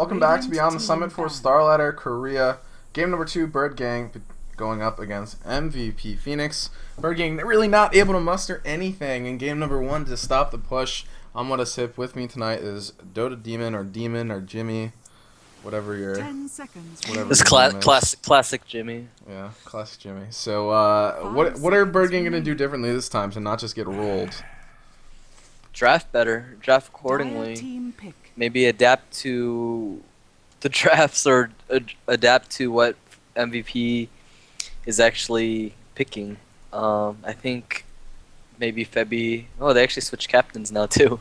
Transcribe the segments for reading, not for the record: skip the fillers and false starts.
welcome back to Beyond the Summit for Starladder Korea. Game number 2, Birdgang going up against MVP Phoenix. Birdgang really not able to muster anything in game number 1 to stop the push. On what is hip with me tonight is Dota Demon or Jimmy, whatever your 10 seconds. whatever This your name is. classic Jimmy. Yeah, classic Jimmy. So what are Birdgang gonna do differently this time to not just get rolled? Draft better. Draft accordingly. Team pick. Maybe adapt to the drafts or adapt to what MVP is actually picking. I think maybe Febby. Oh, they actually switched captains now too.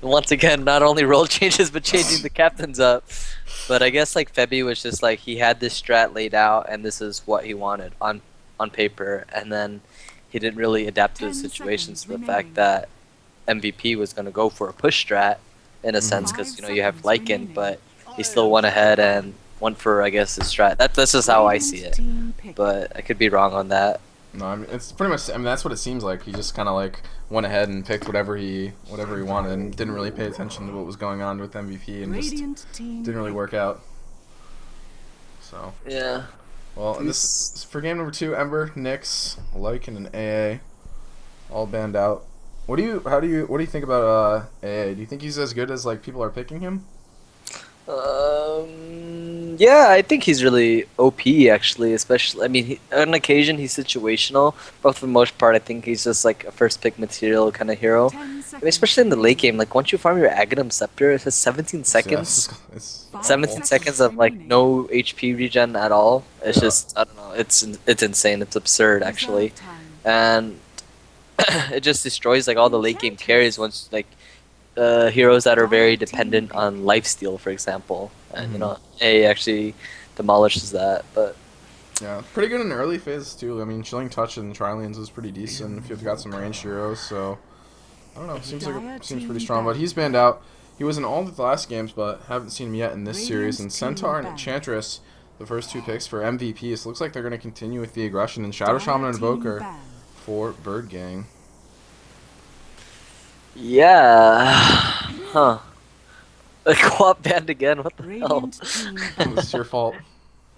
Once again, not only role changes but changing the captains up. But I guess like Febby was just like he had this strat laid out and this is what he wanted on paper, and then he didn't really adapt to the situations. To the fact that MVP was going to go for a push strat in a sense, because you have Lycan, but he still went ahead and went for, I guess, his strat. That's just how I see it, but I could be wrong on that. No, I mean, it's pretty much. I mean, that's what it seems like. He just kind of like went ahead and picked whatever he wanted, and didn't really pay attention to what was going on with MVP, and just didn't really work out. So Yeah. well, this for game number 2. Ember, Nyx, Lycan, and AA all banned out. What do you think about AA? Do you think he's as good as like people are picking him? Yeah, I think he's really OP actually. Especially, I mean, on occasion he's situational, but for the most part, I think he's just like a first pick material kind of hero. I mean, especially in the late game, like once you farm your Aghanim Scepter, it has 17 seconds. Yeah, it's 17 seconds of like no HP regen at all. It's just, I don't know. It's insane. It's absurd actually, and it just destroys like all the late game carries once like heroes that are very dependent on lifesteal, for example, and A actually demolishes that. But yeah, pretty good in the early phases too. I mean, Chilling Touch and Trillians is pretty decent if you've got some ranged heroes. So I don't know, seems pretty strong. But he's banned out. He was in all the last games, but haven't seen him yet in this series. And Centaur and Enchantress, the first 2 picks for MVP. So looks like they're going to continue with the aggression. And Shadow Shaman and Invoker for Birdgang. yeah, huh? A co-op banned again. What the hell? It's your fault.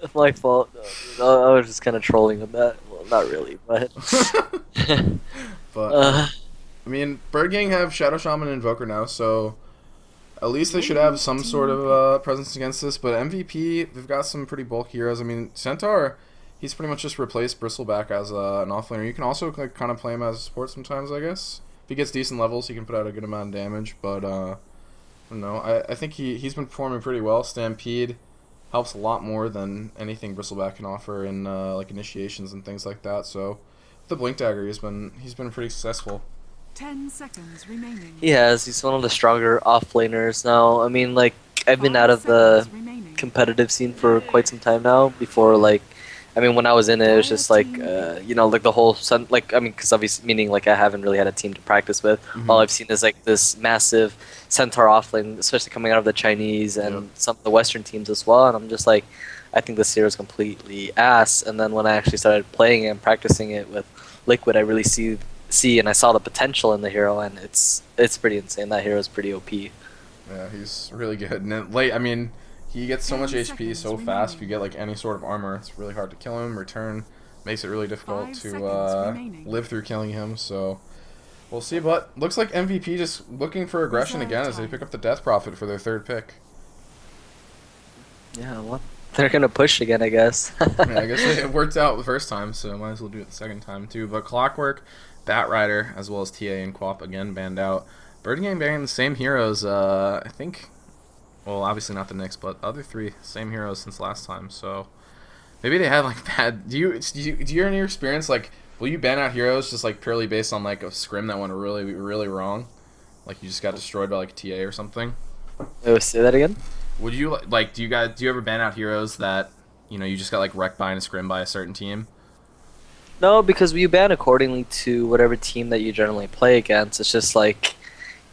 It's my fault. No, I was just kind of trolling on that. Well, not really, but. But I mean, Birdgang have Shadow Shaman and Invoker now, so at least they should have some sort of presence against this. But MVP, they've got some pretty bulky heroes. I mean, Centaur, he's pretty much just replaced Bristleback as an offlaner. You can also like kind of play him as a support sometimes, I guess. If he gets decent levels, he can put out a good amount of damage. But I don't know. I think he's been performing pretty well. Stampede helps a lot more than anything Bristleback can offer in like initiations and things like that. So with the Blink Dagger, he's been pretty successful. 10 seconds remaining. He has. He's one of the stronger offlaners now. I mean, like, I've been out of the competitive scene for quite some time now. Before, like, I mean, when I was in it, it was just like, like the whole sun, like, I mean, because obviously, meaning like I haven't really had a team to practice with. All I've seen is like this massive Centaur offlane, especially coming out of the Chinese and some of the Western teams as well. And I'm just like, I think this hero is completely ass. And then when I actually started playing it and practicing it with Liquid, I really see and I saw the potential in the hero, and it's pretty insane. That hero is pretty OP. Yeah, he's really good. And then late, I mean, he gets so much HP so fast. If you get like any sort of armor, it's really hard to kill him. Return makes it really difficult to live through killing him. So we'll see. But looks like MVP just looking for aggression again as they pick up the Death Prophet for their 3rd pick. Yeah, well, they're gonna push again, I guess. Yeah, I guess it worked out the first time, so might as well do it the second time too. But Clockwork, Batrider, as well as TA and Quap again banned out. Birdgang banning the same heroes, I think. Well, obviously not the Nyx, but other 3 same heroes since last time. So maybe they had like bad. Do you in your experience like will you ban out heroes just like purely based on like a scrim that went really wrong, like you just got destroyed by like a TA or something? Wait, say that again. Would you like do you ever ban out heroes that you just got like wrecked by and a scrim by a certain team? No, because we ban accordingly to whatever team that you generally play against. It's just like,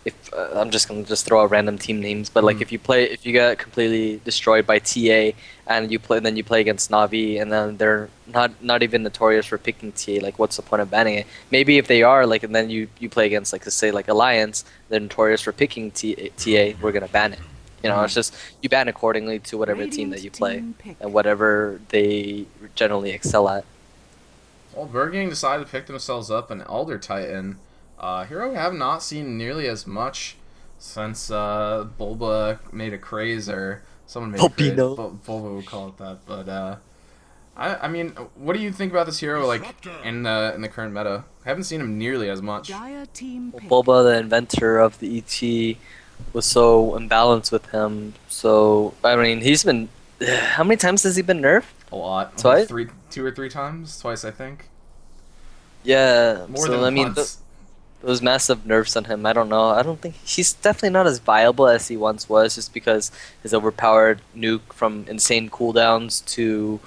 if I'm just gonna throw out random team names, but like if you get completely destroyed by TA and you play against Navi, and then they're not even notorious for picking TA, like what's the point of banning it? Maybe if they are, like, and then you play against like, let's say like Alliance, they're notorious for picking TA, we're gonna ban it. You know, Mhm. it's just you ban accordingly to whatever team that Radiant you play team pick. and whatever they generally excel at. Well, Birdgang decided to pick themselves up an Elder Titan. Hero we have not seen nearly as much since Bulba made a craze, or someone made a craze. Bulbino. Bulba would call it that. But I mean, what do you think about this hero like in the current meta? I haven't seen him nearly as much. Dire team pick. Bulba, the inventor of the ET, was so imbalanced with him. So I mean, he's been. How many times has he been nerfed? A lot. Twice? Like two or three times. Twice, I think. Yeah. More so than I mean, once. those massive nerfs on him. I don't know. I don't think he's definitely not as viable as he once was, just because his overpowered nuke from insane cooldowns to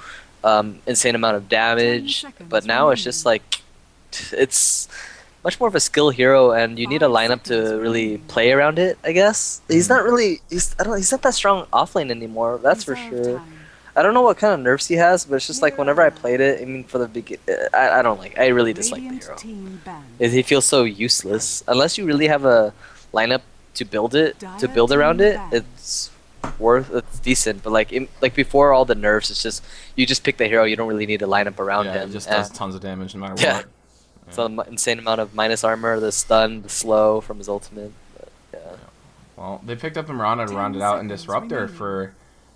insane amount of damage. 10 seconds But now it's just like it's much more of a skill hero, and you need a 5 lineup to seconds really remaining. play around it. I guess he's Mhm. not really. He's not that strong offlane anymore. That's for Reserve sure. time. I don't know what kind of nerfs he has, but it's just like whenever I played it. I mean, for the begin, I don't like. I really dislike the Radiant hero. team banned. He feels so useless unless you really have a lineup to build around it. It's decent, but like before all the nerfs, it's just you just pick the hero. You don't really need a lineup around Yeah, him. it just does tons of damage no matter Yeah. what. Some insane amount of minus armor, the stun, the slow from his ultimate. But, yeah. Well, they picked up the Mirana to 10 round it out in seconds Disruptor remaining. for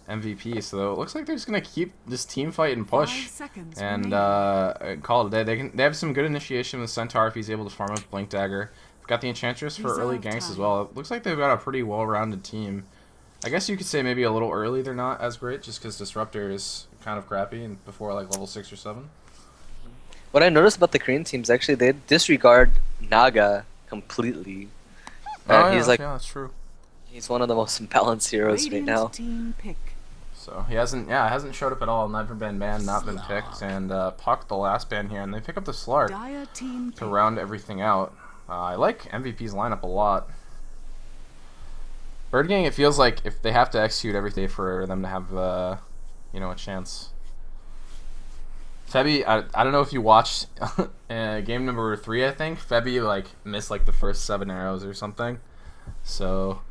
MVP, so it looks like they're just gonna keep this team fight and push 5 seconds and remaining. call it a day. They have some good initiation with Centaur if he's able to farm up Blink Dagger. They've got the Enchantress for early Reserve ganks as time. well. It looks like they've got a pretty well-rounded team. I guess you could say maybe a little early they're not as great, just because Disruptor is kind of crappy and before like level 6 or 7. What I noticed about the Korean teams, actually, they disregard Naga completely. And he's like, yeah, that's true. he's one of the most imbalanced heroes right Radiant now. team pick. So he hasn't showed up at all. Never been banned, not been picked, and Puck the last ban here, and they pick up the Slark Dire team to pick. round everything out. I like MVP's lineup a lot. Birdgang, it feels like if they have to execute everything for them to have a chance. Febby, I don't know if you watched game number 3. I think Febby like missed like the first 7 arrows or something, so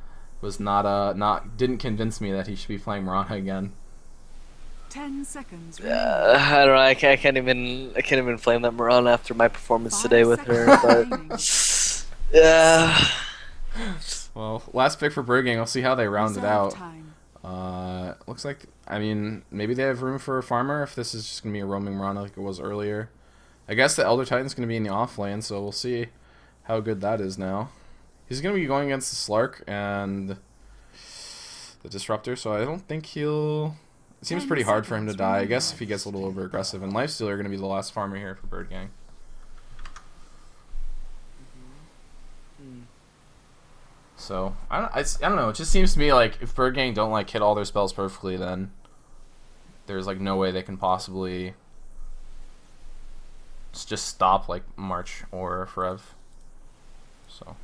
was not didn't convince me that he should be playing Mirana again. 10 seconds remaining. I don't know. I can't even flame that Mirana after my performance 5 today with her. seconds But remaining. yeah. Well, last pick for Birdgang. We'll see how they round it Reserve out. time. Looks like, I mean, maybe they have room for a farmer if this is just going to be a roaming Mirana like it was earlier. I guess the Elder Titan's going to be in the off lane, so we'll see how good that is now. He's going to be going against the Slark and the Disruptor, so I don't think he'll... It seems 10 pretty hard for him to seconds die. I remaining. guess if he gets a little over-aggressive. And Lifestealer are going to be the last farmer here for Birdgang. So, I don't know. It just seems to me like if Birdgang don't like hit all their spells perfectly, then there's like no way they can possibly just stop like March or Forev. So,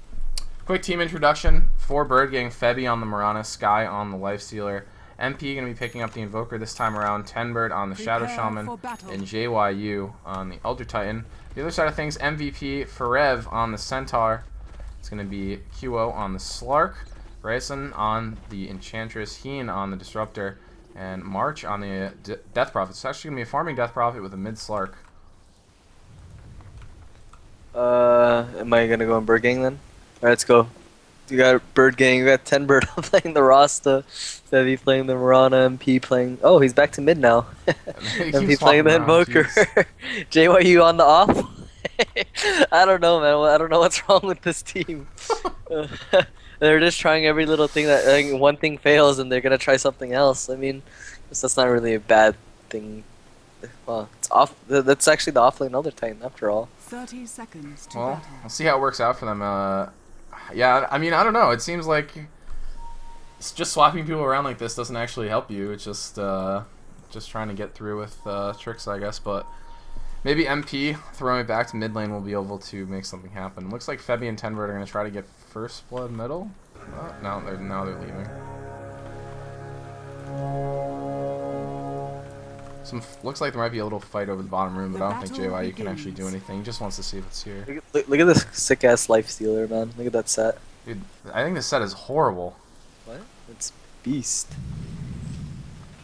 quick team introduction for Birdgang: Febby on the Mirana, Sky on the Lifestealer, MP going to be picking up the Invoker this time around, Tenbird on the Shadow Prepare Shaman, for battle. and JYU on the Elder Titan. The other side of things, MVP Forev on the Centaur. It's going to be QO on the Slark, Rayson on the Enchantress, Heen on the Disruptor, and March on the Death Prophet. It's actually going to be a farming Death Prophet with a mid Slark. Am I gonna go on Birdgang then? Alright, let's go. You got Birdgang, you got Tenbird playing the Rasta, Fevy playing the Mirana, MP playing. Oh, he's back to mid now. He MP keeps playing the swapping around, Invoker. jeez. JYU on the off. I don't know, man. I don't know what's wrong with this team. They're just trying every little thing that one thing fails, and they're gonna try something else. I mean, that's not really a bad thing. Well, it's off. That's actually the offlane Elder Titan after all. 30 seconds to Well, battle. we'll see how it works out for them. Yeah, I mean, I don't know. It seems like it's just swapping people around like this doesn't actually help you. It's just trying to get through with tricks, I guess. But maybe MP throwing it back to mid lane will be able to make something happen. Looks like Febby and Tenbird are going to try to get first blood middle. No, now they're leaving. Looks like there might be a little fight over the bottom room, but The I don't think battle JYU can actually do begins. anything. He just wants to see if it's here. Look at this sick ass Lifestealer, man. Look at that set. Dude, I think this set is horrible. What? It's Beast.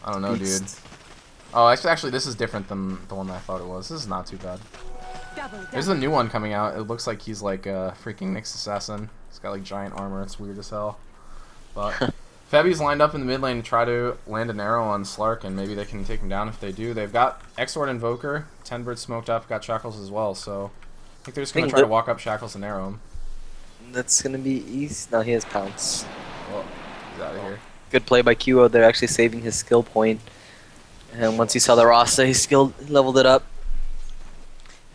I don't know, Beast. dude. Oh, actually, this is different than the one I thought it was. This is not too bad. There's a new one coming out. It looks like he's like a freaking Nyx assassin. He's got like giant armor. It's weird as hell. But Febby's lined up in the mid lane to try to land an arrow on Slark, and maybe they can take him down if they do. They've got Exort Invoker, Tenbird smoked up, got Shackles as well. So I think they're just gonna try to walk up Shackles and arrow him. That's gonna be easy. No, he has Pounce. Well, he's out of here. Good play by QO. They're actually saving his skill point. And once he saw the Rasa, he leveled it up.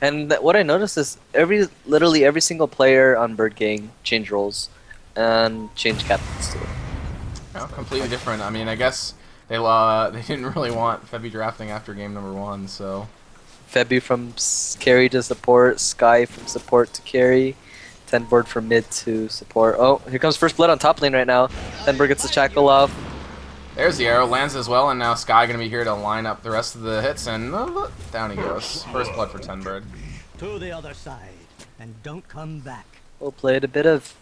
And what I noticed is literally every single player on Birdgang changed roles and changed captains too. Oh, completely different. I mean, I guess they didn't really want Febby drafting after game number 1, so. Febby from carry to support, Sky from support to carry, Tenbird from mid to support. Oh, here comes first blood on top lane right now. Tenbird gets the shackle off. There's the arrow, lands as well, and now Sky gonna be here to line up the rest of the hits, and down he goes. First blood for Tenbird. To the other side, and don't come back. Well played. A bit of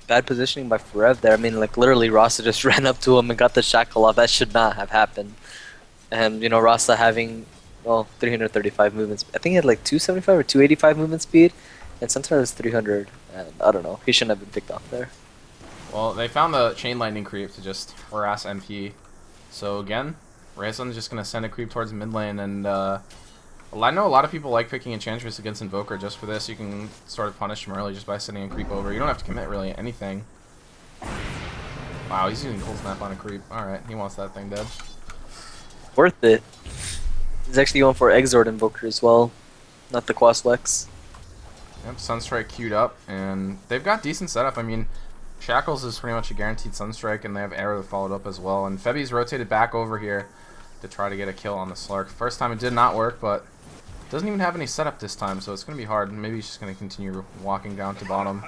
bad positioning by Forev there. I mean, like literally Rasa just ran up to him and got the shackle off. That should not have happened. And you know, Rasa having 335 movements. I think he had like 275 or 285 movement speed, and Centaur was 300. And I don't know. He shouldn't have been picked off there. Well, they found the chain lightning creep to just harass MP. So again, Razon's just gonna send a creep towards mid lane, and I know a lot of people like picking Enchantress against Invoker just for this. You can sort of punish him early just by sending a creep over. You don't have to commit really anything. Wow, he's using Cold Snap on a creep. Alright, he wants that thing dead. Worth it. He's actually going for Exort Invoker as well, not the Quaslex. Yep, Sunstrike queued up, and they've got decent setup. I mean, Shackles is pretty much a guaranteed Sunstrike, and they have Arrow followed up as well. And Febby's rotated back over here to try to get a kill on the Slark. First time it did not work, but doesn't even have any setup this time, so it's going to be hard. Maybe he's just going to continue walking down to bottom.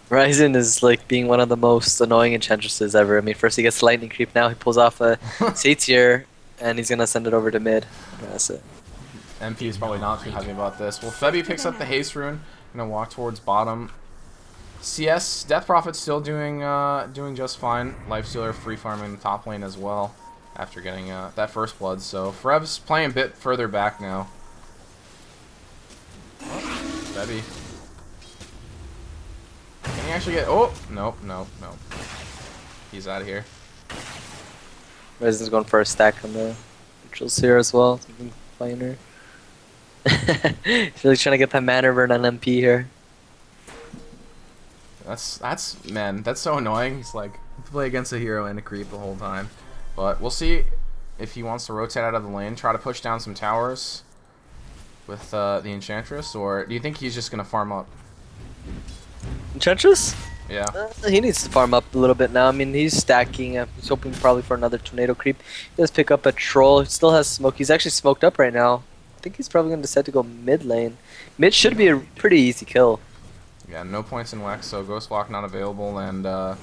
Ryzen is like being one of the most annoying enchantresses ever. I mean, first he gets lightning creep, now he pulls off a Satyr, and he's going to send it over to mid. And that's it. MP is probably not too happy about this. Well, Febby picks up the Haste Rune, going to walk towards bottom. CS, Death Prophet's still doing just fine. Lifestealer free farming the top lane as well after getting that first blood. So Frev's playing a bit further back now. Febby. Can he actually get... Oh! Nope, nope, nope. He's out of here. Ryzen's going for a stack on the neutrals here as well. Something finer. He's really trying to get that mana burn on MP here. Man, that's so annoying. He's like, play against a hero and a creep the whole time. But we'll see if he wants to rotate out of the lane, try to push down some towers with the Enchantress, or do you think he's just going to farm up? Enchantress? Yeah. He needs to farm up a little bit now. I mean, he's stacking. He's hoping probably for another tornado creep. He does pick up a troll. He still has smoke. He's actually smoked up right now. I think he's probably going to decide to go mid lane. Mid should be a pretty easy kill. Yeah, no points in Wex, so Ghost Walk not available, and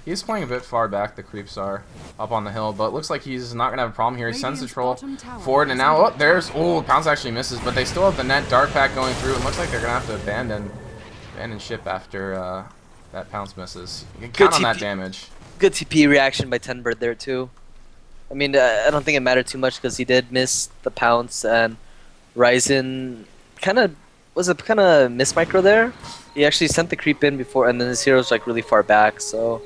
he's playing a bit far back. The creeps are up on the hill, but looks like he's not going to have a problem here. He sends the troll forward, and now, Pounce actually misses, but they still have the net Dark Pack going through, and looks like they're going to have to abandon ship after that Pounce misses. You can count on that damage. Good TP reaction by Tenbird there, too. I mean, I don't think it mattered too much because he did miss the Pounce, and Ryzen was a kind of miss micro there. He actually sent the creep in before, and then his hero's like really far back, so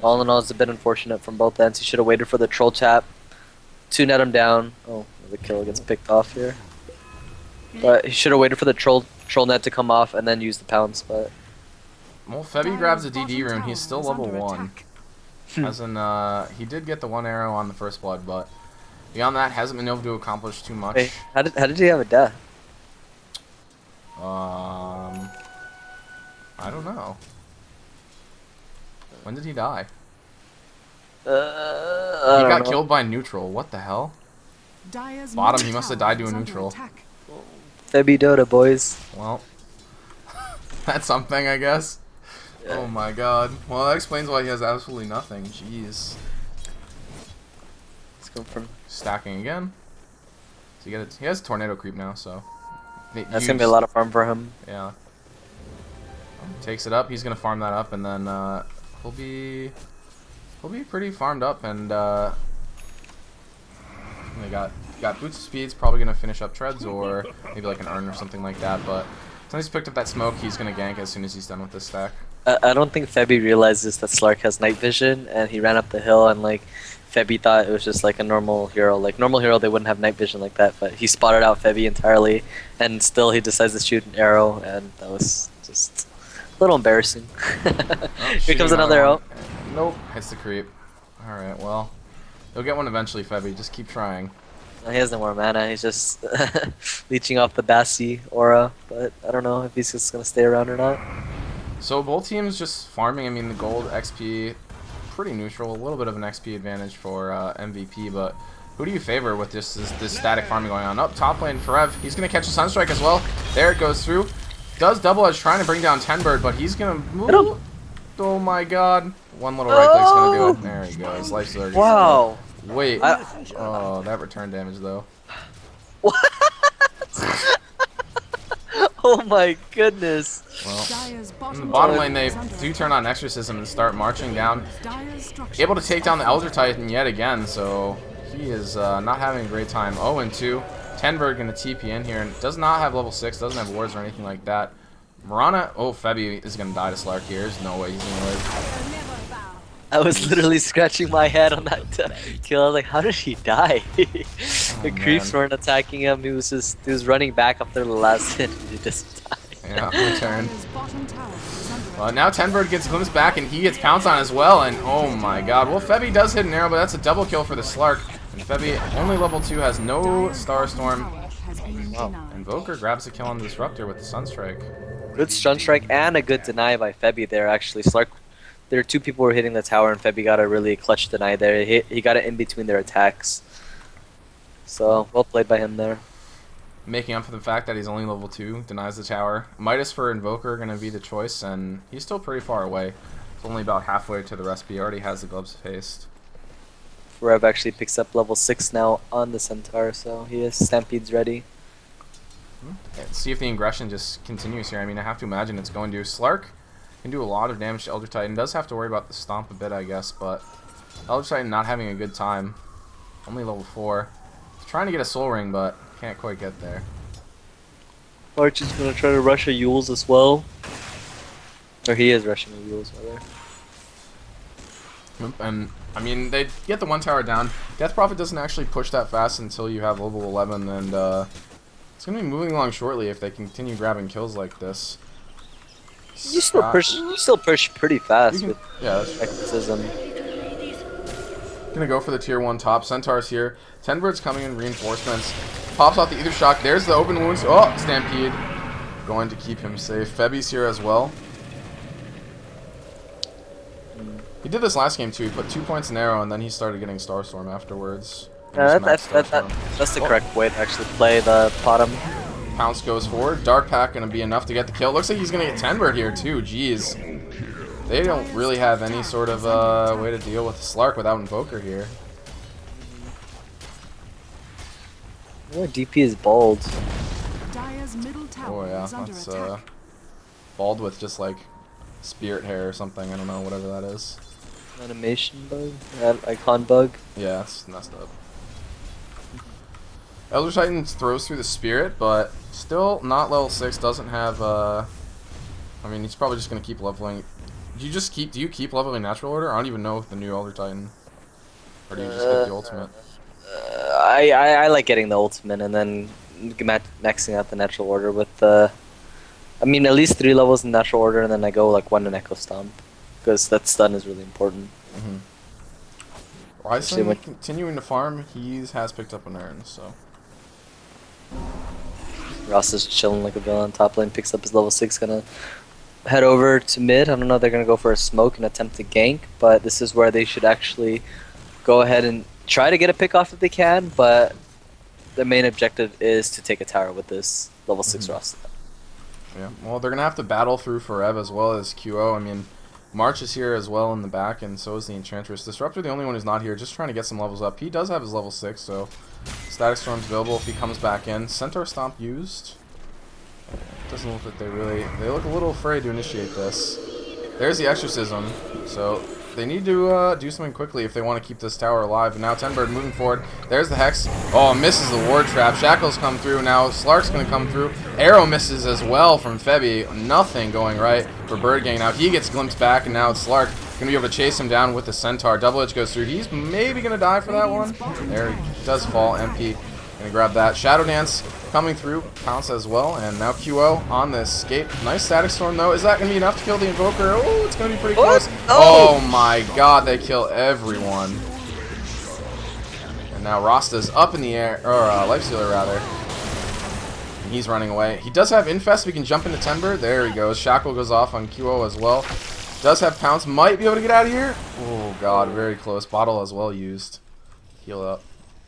all in all, it's a bit unfortunate from both ends. He should have waited for the troll tap to net him down. Oh, the kill gets picked off here. But he should have waited for the troll net to come off and then use the Pounce, but... Well, Febby grabs a DD rune. He's still level 1. As in, he did get the 1 arrow on the first blood, but beyond that, hasn't been able to accomplish too much. Wait, how did he have a death? I don't know. When did he die? He got killed by neutral. What the hell? Bottom, he must have died to a neutral. Febby Dota, boys. Well, that's something, I guess. Yeah. Oh my god. Well, that explains why he has absolutely nothing. Jeez. Let's go from stacking again. So he has tornado creep now, so that's gonna be a lot of farm for him. Yeah. Takes it up. He's gonna farm that up, and then he'll be he'll be pretty farmed up, and they got boots of speeds, probably gonna finish up treads or maybe like an urn or something like that. But since he's picked up that smoke, he's gonna gank as soon as he's done with this stack. I don't think Febby realizes that Slark has night vision, and he ran up the hill, and like Febby thought it was just like a normal hero. Like normal hero, they wouldn't have night vision like that, but he spotted out Febby entirely, and still he decides to shoot an arrow, and that was just a little embarrassing. Here comes another arrow. Nope, hits the creep. All right, well, you'll get one eventually, Febby. Just keep trying. He has no more mana. He's just leeching off the Bassi aura, but I don't know if he's just gonna stay around or not. So both teams just farming. I mean, the gold XP pretty neutral. A little bit of an XP advantage for MVP, but who do you favor with this static farming going on? Up top lane, Forev. He's gonna catch a Sunstrike as well. There it goes through. Does double edge trying to bring down Tenbird, but he's gonna move. Oh my God! One little right click's gonna do it. There he goes. Life's already. Wow. Wait. Oh, that return damage though. What? Oh my goodness. Well, in the bottom lane they do turn on Exorcism and start marching down. Able to take down the Elder Titan yet again, so he is not having a great time. 0-2. Tenberg gonna TP in here and does not have level 6, doesn't have wards or anything like that. Marana, oh, Febby is gonna die to Slark here. There's no way he's gonna live. I was literally scratching my head on that kill. I was like, how did he die? The creeps weren't attacking him. He was running back after the last hit. He just died. Yeah, return. Well, now Tenbird gets glimpsed back and he gets pounced on as well. And oh my God. Well, Febby does hit an arrow, but that's a double kill for the Slark. And Febby, only level 2, has no Starstorm. Wow. Invoker grabs a kill on the Disruptor with the Sunstrike. Good Sunstrike and a good deny by Febby there, actually. Slark, there are two people who were hitting the tower, and Febby got a really clutch deny there. He got it in between their attacks. So, well played by him there. Making up for the fact that he's only level 2, denies the tower. Midas for Invoker going to be the choice, and he's still pretty far away. It's only about halfway to the recipe. He already has the Gloves of Haste. Rev actually picks up level 6 now on the Centaur, so he has Stampedes ready. Let's see if the aggression just continues here. I mean, I have to imagine it's going to. Slark can do a lot of damage to Elder Titan. Does have to worry about the stomp a bit, I guess, but Elder Titan not having a good time. Only level 4. He's trying to get a Soul Ring, but can't quite get there. Arch is going to try to rush a Yules as well. Or he is rushing a Yules, rather. And, I mean, they get the one tower down. Death Prophet doesn't actually push that fast until you have level 11, and it's going to be moving along shortly if they continue grabbing kills like this. You still push pretty fast with yeah, that's Exorcism. Gonna go for the tier 1 top. Centaur's here. Tenbird's coming in reinforcements. Pops out the Ether Shock. There's the open wounds. Oh, Stampede. Going to keep him safe. Febby's here as well. He did this last game too. He put 2 points in arrow and then he started getting Starstorm afterwards. That's the correct way to actually play the bottom. Pounce goes forward. Dark Pack gonna be enough to get the kill. Looks like he's gonna get Tenbird here too. Jeez. They don't really have any sort of way to deal with Slark without Invoker here. More DP is bald. Oh yeah, that's bald with just like spirit hair or something. I don't know, whatever that is. Animation bug? Icon bug? Yeah, it's messed up. Elder Titan throws through the spirit, but still not level 6. Doesn't have. I mean, he's probably just gonna keep leveling. Do you keep leveling natural order? I don't even know with the new Elder Titan. Or do you just get the ultimate? I like getting the ultimate and then maxing out the natural order with the. I mean, at least 3 levels in natural order, and then I go like 1 in Echo Stomp, because that stun is really important. Ryzen continuing to farm. He has picked up an urn, so. Ross is chilling like a villain. Top lane picks up his level 6, gonna head over to mid. I don't know if they're gonna go for a smoke and attempt to gank, but this is where they should actually go ahead and try to get a pick off if they can, but their main objective is to take a tower with this level 6 Ross. Yeah, well, they're gonna have to battle through Forev as well as QO. I mean, March is here as well in the back, and so is the Enchantress. Disruptor, the only one who's not here, just trying to get some levels up. He does have his level 6, so Static Storm's available if he comes back in. Centaur Stomp used. Doesn't look like they look a little afraid to initiate this. There's the Exorcism, so They need to do something quickly if they want to keep this tower alive. And now Tenbird moving forward. There's the Hex. Oh, misses the ward trap. Shackles come through. Now Slark's going to come through. Arrow misses as well from Febby. Nothing going right for Birdgang. Now he gets glimpsed back, and now it's Slark going to be able to chase him down with the Centaur. Double Edge goes through. He's maybe going to die for that one. There he does fall. MP going to grab that. Shadow Dance coming through, pounce as well, and now QO on the escape. Nice Static Storm though. Is that going to be enough to kill the Invoker? Oh, it's going to be pretty close. Oh my god, they kill everyone. And now Rasta's up in the air, or Lifestealer rather. And he's running away. He does have Infest, we can jump into Timber. There he goes. Shackle goes off on QO as well. Does have Pounce, might be able to get out of here. Oh god, very close. Bottle as well used. Heal up.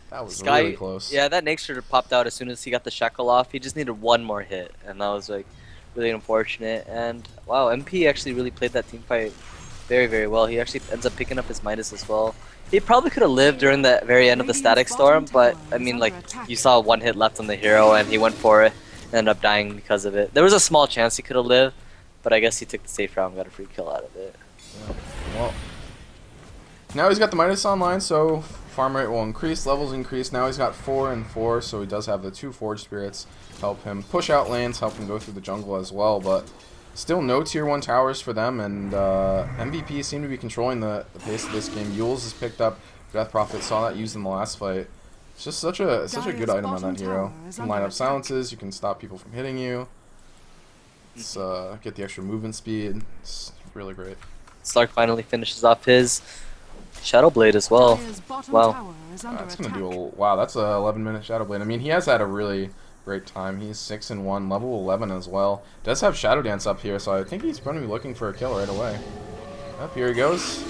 That was really close. Yeah, that Nature popped out as soon as he got the shackle off. He just needed one more hit, and that was like really unfortunate. And wow, MP actually really played that team fight very, very well. He actually ends up picking up his Midas as well. He probably could have lived during the very end of the Static Storm, but I mean, like, you saw one hit left on the hero, and he went for it, and ended up dying because of it. There was a small chance he could have lived, but I guess he took the safe route and got a free kill out of it. Yeah. Well, now he's got the Midas online, so farm rate will increase, levels increase. Now he's got 4 and 4, so he does have the 2 Forge Spirits help him push out lanes, help him go through the jungle as well, but still no tier 1 towers for them, and MVP seem to be controlling the pace of this game. Yules is picked up. Death Prophet saw that used in the last fight. It's just such a good item on that hero. You can line up silences, you can stop people from hitting you. It's, get the extra movement speed. It's really great. Slark finally finishes off his Shadow Blade as well. Wow. That's gonna do wow, that's a 11-minute Shadow Blade. I mean, he has had a really great time. He's 6-1, level 11 as well. Does have Shadow Dance up here, so I think he's going to be looking for a kill right away. Up here he goes.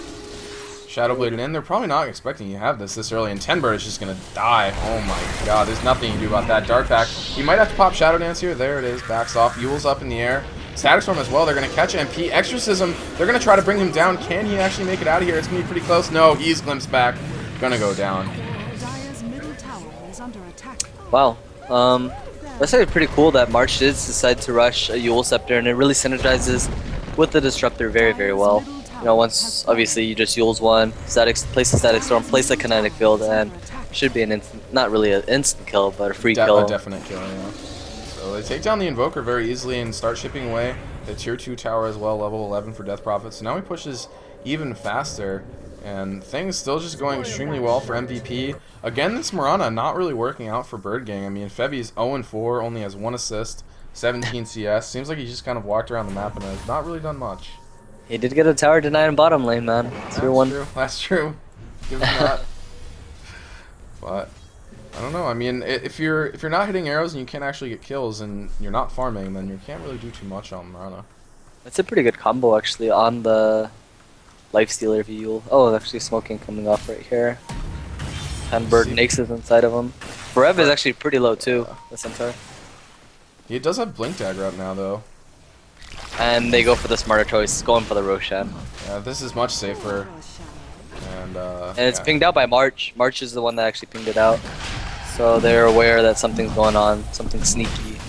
Shadow Bladed in. They're probably not expecting you to have this early, and Tenbird is just gonna die. Oh my god, there's nothing you can do about that. Dark Pack. He might have to pop Shadow Dance here. There it is. Backs off. Yule's up in the air. Static Storm as well. They're gonna catch MP. Exorcism. They're gonna try to bring him down. Can he actually make it out of here? It's gonna be pretty close. No, he's glimpsed back. Gonna go down. Wow. That's actually pretty cool that March did decide to rush a Yule Scepter, and it really synergizes with the Disruptor very, very well. You know, once obviously you just Yule's one, place the Static Storm, place the Kinetic Field, and should be an instant, not really an instant kill, but a free kill. A definite kill, yeah. So they take down the Invoker very easily and start shipping away the tier 2 tower as well, level 11 for Death Prophet. So now he pushes even faster, and things still just going extremely well for MVP. Again, this Mirana not really working out for Birdgang. I mean, Febby's 0-4, only has 1 assist, 17 CS. Seems like he just kind of walked around the map and has not really done much. He did get a tower denied in bottom lane, man. That's true. Give him that. But I don't know. I mean, if you're not hitting arrows and you can't actually get kills and you're not farming, then you can't really do too much on Mirana. That's a pretty good combo actually on the Lifestealer Yule. Oh, actually smoking coming off right here. And Bird Nixes inside of him. Forev is actually pretty low too, the Centaur. He does have Blink Dagger up now though. And they go for the smarter choice, going for the Roshan. Yeah, this is much safer. And it's pinged out by March. March is the one that actually pinged it out. So they're aware that something's going on, something sneaky.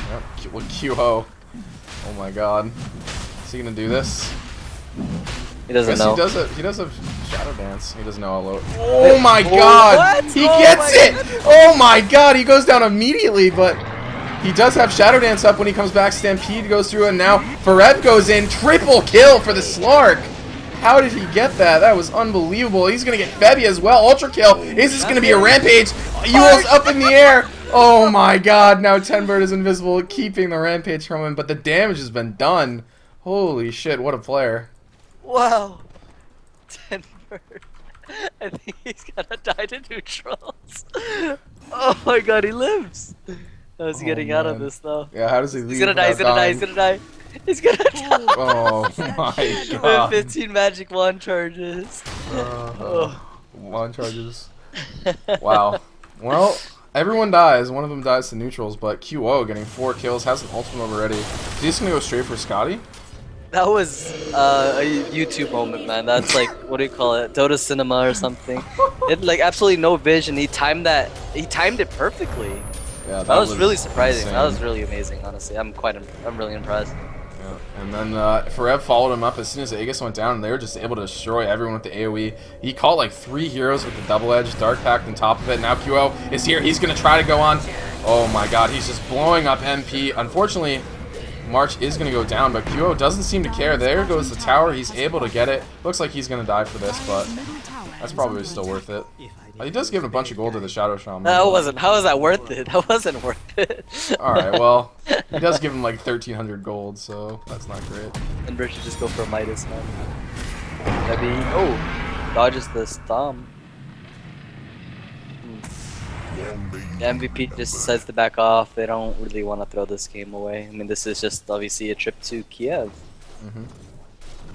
Yep, well, QO. Oh my god. Is he gonna do this? He doesn't know. He does have Shadow Dance. He doesn't know how low. Oh my god! What? He gets it! Oh my god! He goes down immediately, but he does have Shadow Dance up when he comes back. Stampede goes through, and now Forev goes in. Triple kill for the Slark. How did he get that? That was unbelievable. He's gonna get Febby as well. Ultra kill. Is this gonna be a rampage? Yule's up in the air. Oh my god! Now Tenbird is invisible, keeping the rampage from him, but the damage has been done. Holy shit! What a player. Wow. Tenbird. I think he's gonna die to neutrals. Oh my god, he lives. How's he getting out of this though? Yeah, how does he leave? He's gonna die, he's gonna die, he's gonna die. He's gonna die. Oh my god. With 15 magic wand charges. Wand charges. Wow. Well, everyone dies. One of them dies to neutrals, but QO getting 4 kills, has an ultimate already. Is he just gonna go straight for Scotty? That was a YouTube moment, man. That's like, what do you call it? Dota Cinema or something. It like absolutely no vision. He timed that. He timed it perfectly. Yeah, that was really surprising. Insane. That was really amazing, honestly. I'm really impressed. Yeah. And then Forev followed him up as soon as Aegis went down, and they were just able to destroy everyone with the AoE. He caught like 3 heroes with the double edge, Dark Pact on top of it. Now QO is here. He's going to try to go on. Oh my god, he's just blowing up MP. Unfortunately, March is going to go down, but QO doesn't seem to care. There goes the tower. He's able to get it. Looks like he's going to die for this, but that's probably still worth it. He does give a bunch of gold to the Shadow Shaman. That wasn't. How was that worth it? That wasn't worth it. Alright, well, he does give him like 1,300 gold, so that's not great. And Bert should just go for a Midas now. Maybe. Oh, dodges the Stomp. The MVP just decides to back off. They don't really want to throw this game away. I mean, this is just obviously a trip to Kiev.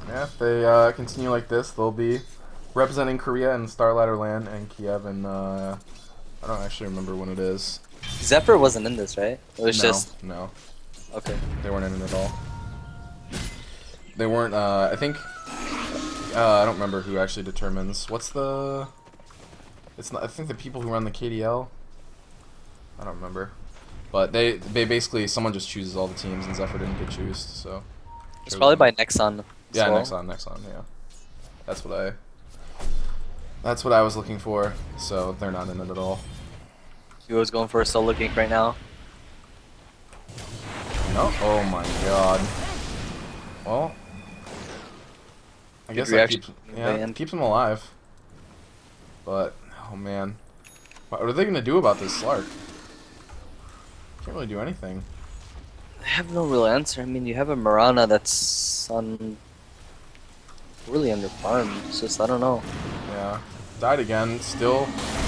Yeah, if they continue like this, they'll be representing Korea in Starladder land and Kiev, and I don't actually remember when it is. Zephyr wasn't in this, right? It was just... No. Okay. They weren't in it at all. They weren't, I think, I don't remember who actually determines. What's the... It's not, I think the people who run the KDL? I don't remember. But they basically, someone just chooses all the teams, and Zephyr didn't get chosen, so... It's probably by Nexon. Yeah, well. Nexon, yeah. That's what I was looking for, so they're not in it at all. He was going for a solo gank right now. No? Oh my god. Well, I guess that reaction keeps him alive. But, oh man. What are they going to do about this Slark? Can't really do anything. I have no real answer. I mean, you have a Mirana that's on... really under farm. It's just, I don't know. Yeah. Died again. Still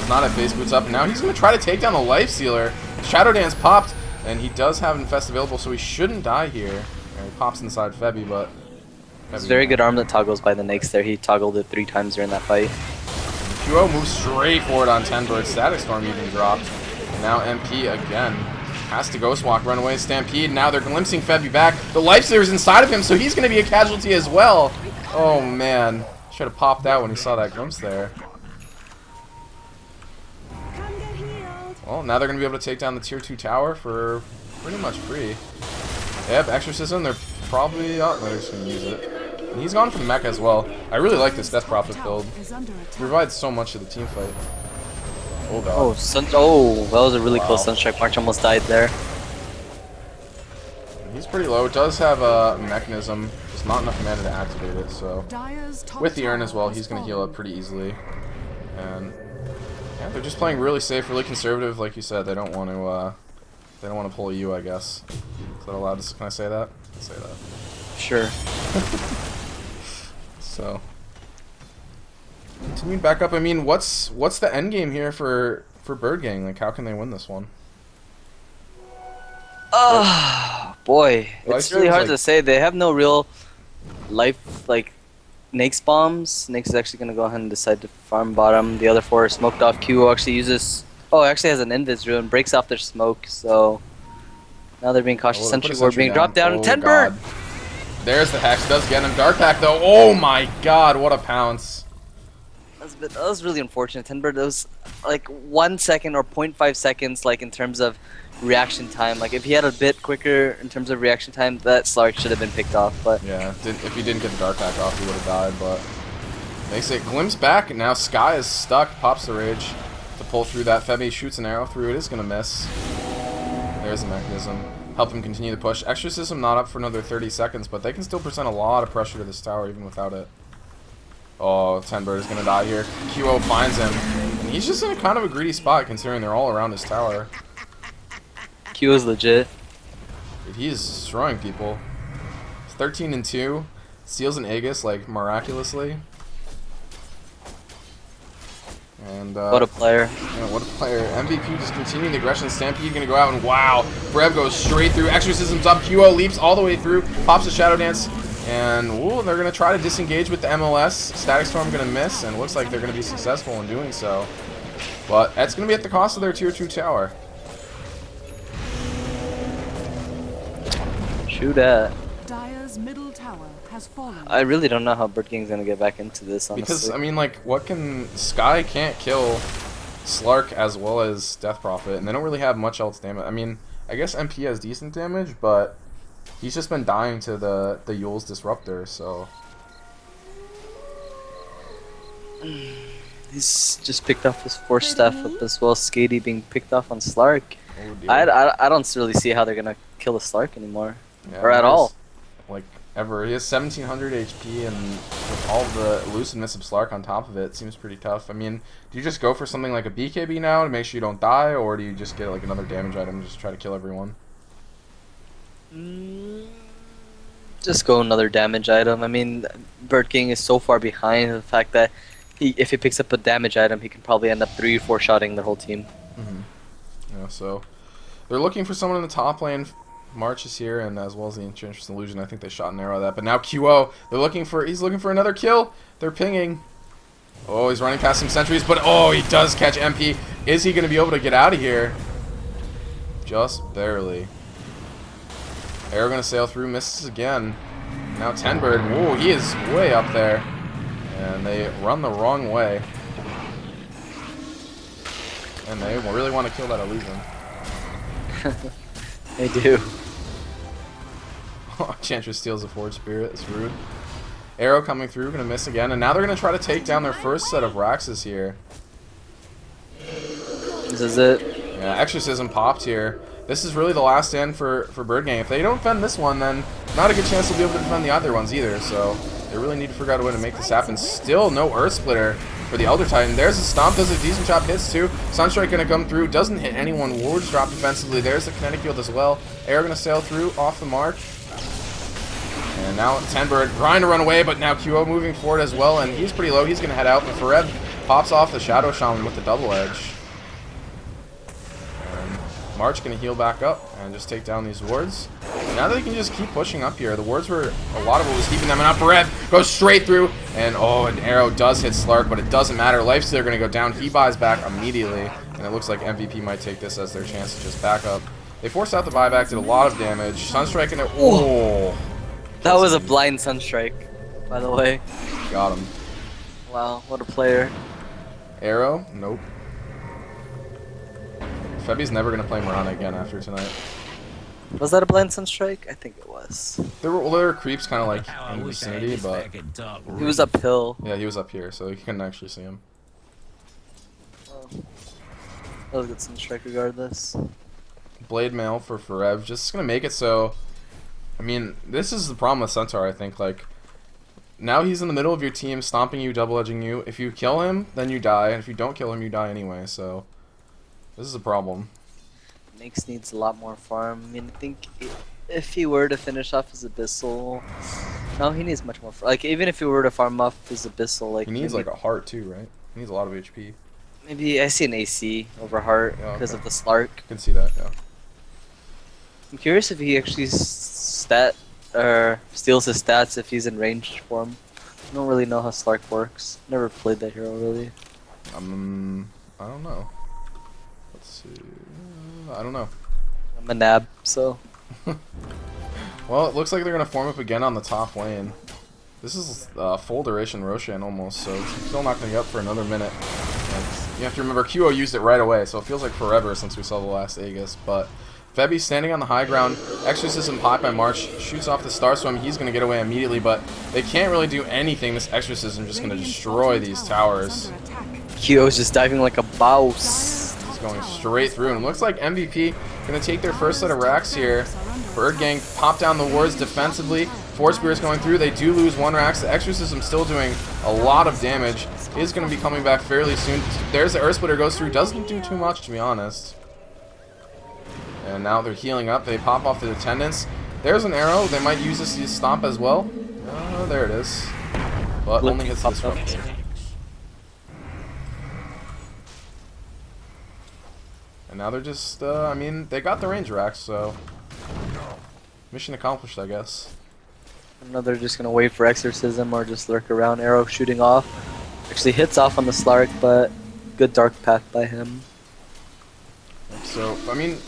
not at base boots up. Now he's going to try to take down the Life Sealer. Shadow Dance popped, and he does have Infest available, so he shouldn't die here. And he pops inside Febby, but... It's very good arm that toggles by the Nakes there. He toggled it 3 times during that fight. QO moves straight forward on 10 Bird. Static Storm even dropped. And now MP again. Has to Ghost Walk, run away, Stampede. Now they're glimpsing Febby back. The Life Sealer's inside of him, so he's going to be a casualty as well. Oh man. Should have popped out when he saw that glimpse there. Well, now they're going to be able to take down the tier 2 tower for pretty much free. They have Exorcism. They're probably... Oh, they're just going to use it. And he's gone for the mech as well. I really like this Death Prophet build. It provides so much to the team fight. Oh god. Oh, that was a really close Sunstrike. March almost died there. He's pretty low. It does have a mechanism. Just not enough mana to activate it, so... With the urn as well, he's going to heal up pretty easily. And... yeah, they're just playing really safe, really conservative. Like you said, they don't want to... they don't want to pull you, I guess. Is that allowed to... Can I say that? I can say that. Sure. So... continuing back up, I mean, what's the end game here for Birdgang? Like, how can they win this one? Oh boy, it's really hard like, to say. They have no real life, like Nake's bombs. Nake's is actually gonna go ahead and decide to farm bottom. The other 4 are smoked off. Q actually uses. Oh, actually has an Invis rune, breaks off their smoke. So now they're being cautious. Sentry Ward being dropped down. Oh, 10 god. bird. There's the Hex. Does get him. Dark Pack though. Oh my god, what a pounce. That was really unfortunate. 10 bird. That was like 1 second or 0.5 seconds, like in terms of reaction time. Like if he had a bit quicker in terms of reaction time, that Slark should have been picked off. But yeah, if he didn't get the Dark Pack off, he would have died. But makes it glimpse back, and now Sky is stuck. Pops the Rage to pull through that. Febby shoots an arrow through. It is gonna miss. There's the mechanism. Help him continue the push. Exorcism not up for another 30 seconds, but they can still present a lot of pressure to this tower even without it. Oh, 10 Bird is going to die here. QO finds him. And he's just in a kind of a greedy spot considering they're all around his tower. Q is legit. Dude, he is destroying people. It's 13-2. Steals an Aegis, like, miraculously. And, What a player. yeah, what a player. MVP just continuing the aggression. Stampede going to go out, and wow. Brev goes straight through. Exorcism's up. QO leaps all the way through. Pops the Shadow Dance. And ooh, they're going to try to disengage with the MLS. Static Storm going to miss, and looks like they're going to be successful in doing so. But that's going to be at the cost of their tier 2 tower. True that. Dire's middle tower has fallen. I really don't know how Birdgang's gonna get back into this, honestly. Because, I mean, like, what can... Sky can't kill Slark as well as Death Prophet, and they don't really have much else damage. I mean, I guess MP has decent damage, but He's just been dying to the Yule's Disruptor, so... He's just picked off his Force Staff up as well. Skady being picked off on Slark. Oh, dear. I don't really see how they're gonna kill the Slark anymore. Yeah, Or at all. Like, ever. He has 1700 HP, and with all the elusiveness of Slark on top of it, it seems pretty tough. I mean, do you just go for something like a BKB now to make sure you don't die, or do you just get like another damage item and just try to kill everyone? Just go another damage item. I mean, Birdgang is so far behind the fact that if he picks up a damage item, he can probably end up 3 or 4 shotting the whole team. Yeah, so they're looking for someone in the top lane. March is here, and as well as the Enchantress Illusion. I think they shot an arrow at that. But now QO, he's looking for another kill. They're pinging. Oh, he's running past some sentries, but oh, he does catch MP. Is he going to be able to get out of here? Just barely. Arrow going to sail through, misses again. Now Tenbird, whoa, he is way up there. And they run the wrong way. And they really want to kill that illusion. They do. Enchantress steals the Forge Spirit. It's rude. Arrow coming through, gonna miss again, and now they're gonna try to take down their first set of Raxes here. This is it. Yeah, Exorcism popped here. This is really the last stand for Birdgang. If they don't defend this one, then not a good chance they'll be able to defend the other ones either. So they really need to figure out a way to make this happen. Still no Earth Splitter for the Elder Titan. There's a Stomp, does a decent job, hits too. Sunstrike gonna come through, doesn't hit anyone. Wards drop defensively. There's the Kinetic Field as well. Arrow gonna sail through, off the mark. And now Tenbird trying to run away, but now QO moving forward as well, and he's pretty low. He's gonna head out, but Farev pops off the Shadow Shaman with the double edge. And March gonna heal back up and just take down these wards. And now they can just keep pushing up here. The wards were a lot of what was keeping them, and now Farev goes straight through, and oh, an arrow does hit Slark, but it doesn't matter. Lifestealer gonna go down. He buys back immediately, and it looks like MVP might take this as their chance to just back up. They forced out the buyback, did a lot of damage. Sunstrike and oh. That was a blind Sunstrike, by the way. Got him. Wow, what a player. Arrow? Nope. Febby's never gonna play Mirana again after tonight. Was that a blind Sunstrike? I think it was. There were creeps kind of like in the vicinity, but He was uphill. yeah, he was up here, so you couldn't actually see him. That was a good Sunstrike regardless. Blade Mail for Farev, just gonna make it so. I mean, this is the problem with Centaur, I think. Like, now he's in the middle of your team, stomping you, double edging you. If you kill him, then you die, and if you don't kill him, you die anyway. So this is a problem. Nyx needs a lot more farm. I mean, I think if he were to finish off his Abyssal, no, he needs much more. Like, even if he were to farm off his Abyssal, like He needs maybe, like a heart too, right? He needs a lot of HP. maybe I see an AC over Heart Yeah, because okay. of the Slark. I can see that. Yeah. I'm curious if he actually steals his stats if he's in ranged form. I don't really know how Slark works. Never played that hero really. I don't know. Let's see. I don't know. I'm a nab, so Well, it looks like they're gonna form up again on the top lane. This is full duration Roshan almost, so it's still not gonna get up for another minute. And you have to remember QO used it right away, so it feels like forever since we saw the last Aegis. But Febby standing on the high ground, Exorcism popped by March, shoots off the Star Swim. He's gonna get away immediately, but they can't really do anything. This Exorcism just gonna destroy these towers. Kyo's just diving like a bouse. He's going straight through, and it looks like MVP gonna take their first set of racks here. Birdgang pop down the wards defensively. Force Spears going through. They do lose one Rax. The Exorcism still doing a lot of damage. Is going to be coming back fairly soon. There's the Earth Splitter goes through. Doesn't do too much, to be honest. And now they're healing up. They pop off the attendants. There's an arrow. They might use this to stomp as well. Oh, there it is. But only hits the Disruptor. And now they're just, I mean, they got the range racks, so mission accomplished, I guess. I know they're just gonna wait for Exorcism or just lurk around. Arrow shooting off. Actually hits off on the Slark, but good Dark Path by him. So, I mean,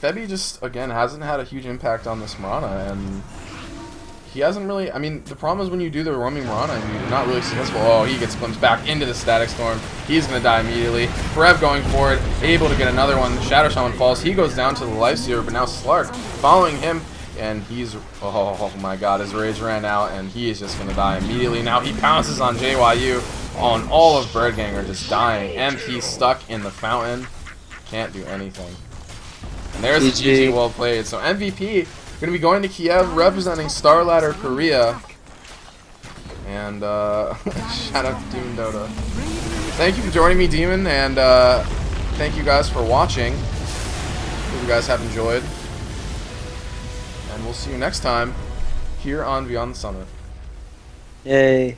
Febby just, again, hasn't had a huge impact on this Mirana, and he hasn't really, I mean, the problem is when you do the roaming Mirana and you're not really successful, oh, he gets glimpsed back into the Static Storm. He's going to die immediately. Farev going forward, able to get another one. The Shadow Shaman falls. He goes down to the Lifestealer, but now Slark following him. And he's, oh my god, his rage ran out, and he is just going to die immediately. Now he pounces on JYU, and all of Birdgang are just dying. MP stuck in the fountain, can't do anything. And there's the GG, well played. So MVP going to be going to Kiev, representing Starladder Korea. And shout out to Demon Dota. Thank you for joining me, Demon, and thank you guys for watching. Hope you guys have enjoyed. And we'll see you next time here on Beyond the Summit. Yay.